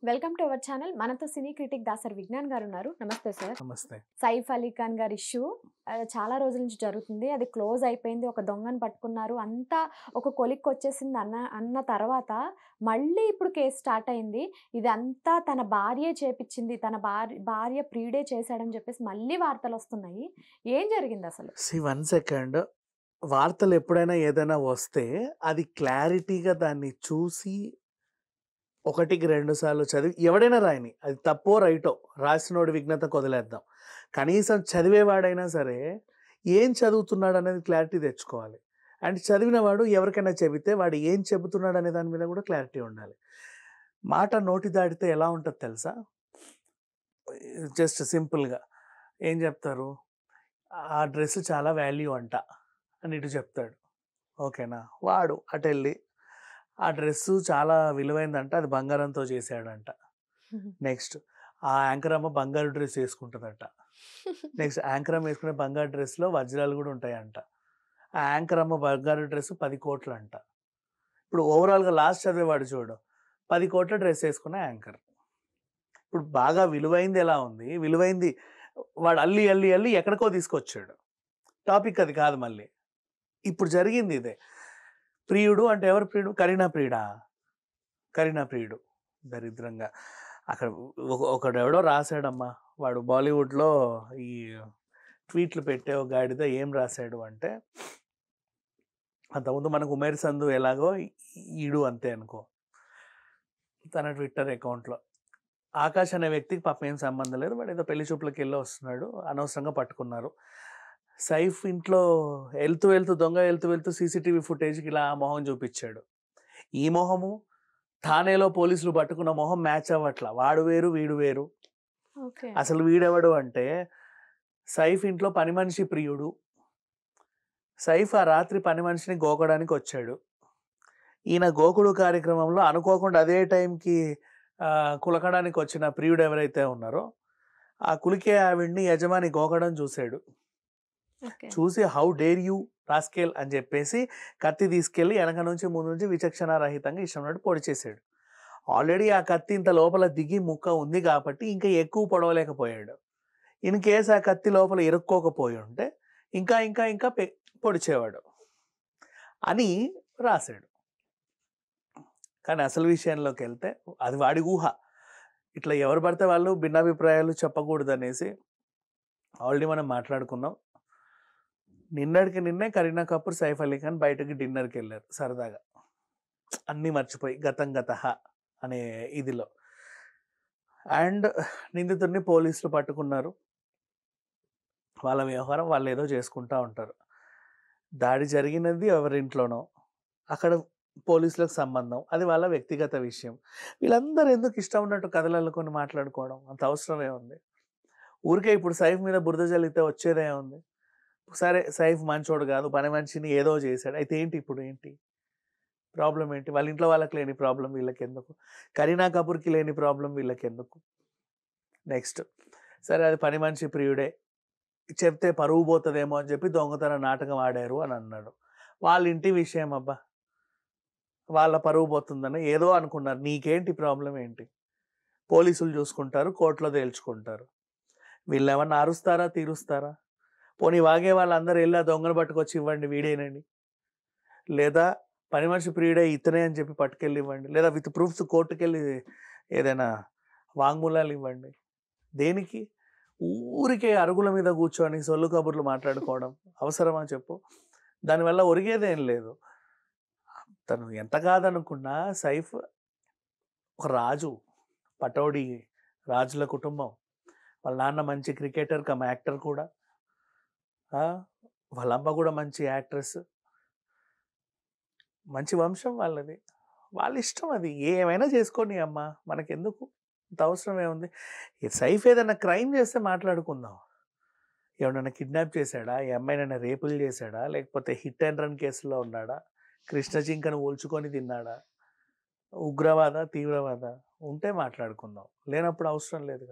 Welcome to our channel. మనతో సినీ critic Dasari Vignan గారు ఉన్నారు. నమస్తే సార్. నమస్తే. సైఫ్ అలీ ఖాన్ గారి ఇష్యూ చాలా రోజుల నుంచి జరుగుతుంది. అది క్లోజ్ అయిపోయింది. ఒక దొంగను పట్టుకున్నారు. అంతా ఒక కొలిక్కొచ్చేసింది అన్న తర్వాత మళ్ళీ ఇప్పుడు కేసు స్టార్ట్ అయింది. ఇదంతా తన భార్యే చేపిచ్చింది. తన భార్య ప్రియుడే చేశాడని చెప్పేసి మళ్ళీ వార్తలొస్తున్నాయి. ఏం జరిగిందసలు? 1 సెకండ్. వార్తలు ఎప్పుడైనా ఏదైనా వస్తే అది క్లారిటీగా దాన్ని చూసి ఒకటికి 2 సార్లు చదివి ఎవడైనా రాయని. అది తప్పో రైటో రాసినోడి విఘ్నతకు వదిలేద్దాం. కనీసం చదివేవాడైనా సరే ఏం చదువుతున్నాడనేది క్లారిటీ తెచ్చుకోవాలి. అండ్ చదివినవాడు ఎవరికైనా చెబితే వాడు ఏం చెబుతున్నాడు అనే దాని మీద కూడా క్లారిటీ ఉండాలి. మాట నోటి దాటితే ఎలా ఉంటది తెలుసా? జస్ట్ సింపుల్‌గా ఏం చెప్తారు? ఆ డ్రెస్ చాలా వాల్యూ అంట అని ఇటు చెప్తాడు. ఓకేనా? వాడు అటెళ్ళి ఆ డ్రెస్సు చాలా విలువైందంట. అది బంగారంతో చేశాడంట. నెక్స్ట్ ఆ యాంకర్ అమ్మ బంగారు డ్రెస్ ఏసుకుంటదట. నెక్స్ట్ యాంకర్ అమ్మ ఏసుకునే బంగారు డ్రెస్‌లో వజ్రాలు గూడా ఉంటాయంట. ఆ యాంకర్ అమ్మ బంగారు డ్రెస్ 10,00,00,000 అంట. ఇప్పుడు ఓవరాల్‌గా లాస్ట్ చదివేవాడు చూడు 10,00,00,000 డ్రెస్ ఏసుకున్న యాంకర్. ఇప్పుడు బాగా విలువైంది ఎలా ఉంది? విలువైంది వాడు అల్లి, అల్లి, అల్లి ఎక్కడికో తీసుకొచ్చాడు. టాపిక్ అది కాదు మళ్ళీ. ఇప్పుడు జరిగింది ఇదే. ప్రియుడు అంటే ఎవరు ప్రియుడు? కరీనా ప్రియుడా? కరీనా ప్రియుడు. దరిద్రంగా అక్కడ ఒకడెవడో రాసాడమ్మా. వాడు బాలీవుడ్‌లో ఈ ట్వీట్లు పెట్టే ఒక గాడిద ఏం రాసాడు అంటే, అంతకుముందు మనకు ఉమేర్ సంధు ఎలాగో ఈడు అంతే అనుకో. తన ట్విట్టర్ అకౌంట్‌లో. ఆకాష్ అనే వ్యక్తికి పాపం ఏం సంబంధం లేదు. వాడేదో పెళ్లి చూపులకెళ్ళి వస్తున్నాడు. అనవసరంగా పట్టుకున్నారు. సైఫ్ ఇంట్లో వెళ్తూ దొంగ వెళ్తూ సీసీటీవీ ఫుటేజ్‌కి ఇలా మొహం చూపిచ్చాడు. ఈ మొహము, థానేలో పోలీసులు పట్టుకున్న మొహం మ్యాచ్ అవ్వట్ల. వాడు వేరు, వీడు వేరు. ఓకే. అసలు వీడెవడు అంటే సైఫ్ ఇంట్లో పని మనిషి ప్రియుడు. సైఫ్ ఆ రాత్రి పని మనిషిని గోకడానికి వచ్చాడు. ఈయన గోకుడు కార్యక్రమంలో అనుకోకుండా అదే టైంకి కులకడానికి వచ్చిన ప్రియుడు ఎవరైతే ఉన్నారో, ఆ కులికే ఆవిడ్ని యజమాని గోకడం చూశాడు. ఓకే. చూసి హౌ డేర్ యూ రాస్కేల్ అని చెప్పేసి కత్తి తీసుకెళ్ళి వెనక నుంచి ముందు నుంచి విచక్షణారహితంగా ఇష్టం ఉన్నట్టు పొడి చేశాడు. ఆల్రెడీ ఆ కత్తి ఇంత లోపల దిగి ముక్క ఉంది కాబట్టి ఇంకా ఎక్కువ పొడవలేకపోయాడు. ఇన్ కేస్ ఆ కత్తి లోపల ఇరుక్కోకపోయి ఉంటే ఇంకా ఇంకా ఇంకా పొడిచేవాడు అని రాశాడు. కానీ అసలు విషయంలోకి వెళ్తే అది వాడి ఊహ. ఇట్లా ఎవరు పడితే వాళ్ళు భిన్నాభిప్రాయాలు చెప్పకూడదనేసి ఆల్రెడీ మనం మాట్లాడుకున్నాం. నిన్నటికి నిన్నే కరీనా కపూర్, సైఫ్ అలీ ఖాన్ బయటకి డిన్నర్‌కి వెళ్ళారు సరదాగా. అన్నీ మర్చిపోయి గతం గతః అనే ఇదిలో. అండ్ నిందితుడిని పోలీసులు పట్టుకున్నారు. వాళ్ళ వ్యవహారం వాళ్ళు ఏదో చేసుకుంటా ఉంటారు. దాడి జరిగినది ఎవరింట్లోనో, అక్కడ పోలీసులకు సంబంధం. అది వాళ్ళ వ్యక్తిగత విషయం. వీళ్ళందరూ ఎందుకు ఇష్టం ఉన్నట్టు కథలు అల్లుకొని మాట్లాడుకోవడం? అంత అవసరం ఏముంది? ఊరికే ఇప్పుడు సైఫ్ మీద బురద జల్లితే వచ్చేదేముంది? సరే సైఫ్ మంచోడు కాదు, పని మనిషిని ఏదో చేశాడు. అయితే ఏంటి ఇప్పుడు ఏంటి? ప్రాబ్లమ్ ఏంటి? వాళ్ళ ఇంట్లో వాళ్ళకి లేని ప్రాబ్లమ్ వీళ్ళకెందుకు? కరీనా కపూర్‌కి లేని ప్రాబ్లమ్ వీళ్ళకెందుకు? నెక్స్ట్ సరే అది పని మనిషి ప్రియుడే. చెప్తే పరువు పోతదేమో అని చెప్పి దొంగతనం నాటకం ఆడారు అని అన్నాడు. వాళ్ళ ఇంటి విషయం అబ్బా! వాళ్ళ పరువు పోతుందని ఏదో అనుకున్నారు. నీకేంటి ప్రాబ్లమ్ ఏంటి? పోలీసులు చూసుకుంటారు. కోర్టులో తేల్చుకుంటారు. వీళ్ళేమన్నా అరుస్తారా? తీరుస్తారా? పోనీ వాగే వాళ్ళందరూ ఎళ్లి ఆ దొంగను పట్టుకొచ్చి ఇవ్వండి వీడేనని. లేదా పని మనిషి ప్రియుడే ఇతనే అని చెప్పి పట్టుకెళ్ళి ఇవ్వండి. లేదా విత్ ప్రూఫ్స్ కోర్టుకెళ్ళి ఏదైనా వాంగ్మూలాలు ఇవ్వండి. దేనికి? ఊరికే అరుగుల మీద కూర్చొని సొల్లు కబుర్లు మాట్లాడుకోవడం అవసరమా చెప్పు? దానివల్ల ఒరిగేదేం లేదు. తను ఎంత కాదనుకున్నా సైఫ్ ఒక రాజు. పటౌడీ రాజుల కుటుంబం. వాళ్ళ నాన్న మంచి క్రికెటర్ కమ్ యాక్టర్ కూడా. వాళ్ళ అమ్మ కూడా మంచి యాక్ట్రెస్. మంచి వంశం వాళ్ళది. వాళ్ళ ఇష్టం అది. ఏమైనా చేసుకోని అమ్మ. మనకెందుకు? అంత అవసరం ఏముంది? సైఫ్ ఏదైనా క్రైమ్ చేస్తే మాట్లాడుకుందాం. ఎవడన్నా కిడ్నాప్ చేశాడా? ఈ అమ్మాయినైనా రేపులు చేశాడా? లేకపోతే హిట్ అండ్ రన్ కేసులో ఉన్నాడా? కృష్ణ జింకను ఊల్చుకొని తిన్నాడా? ఉగ్రవాద, తీవ్రవాద ఉంటే మాట్లాడుకుందాం. లేనప్పుడు అవసరం లేదు కదా!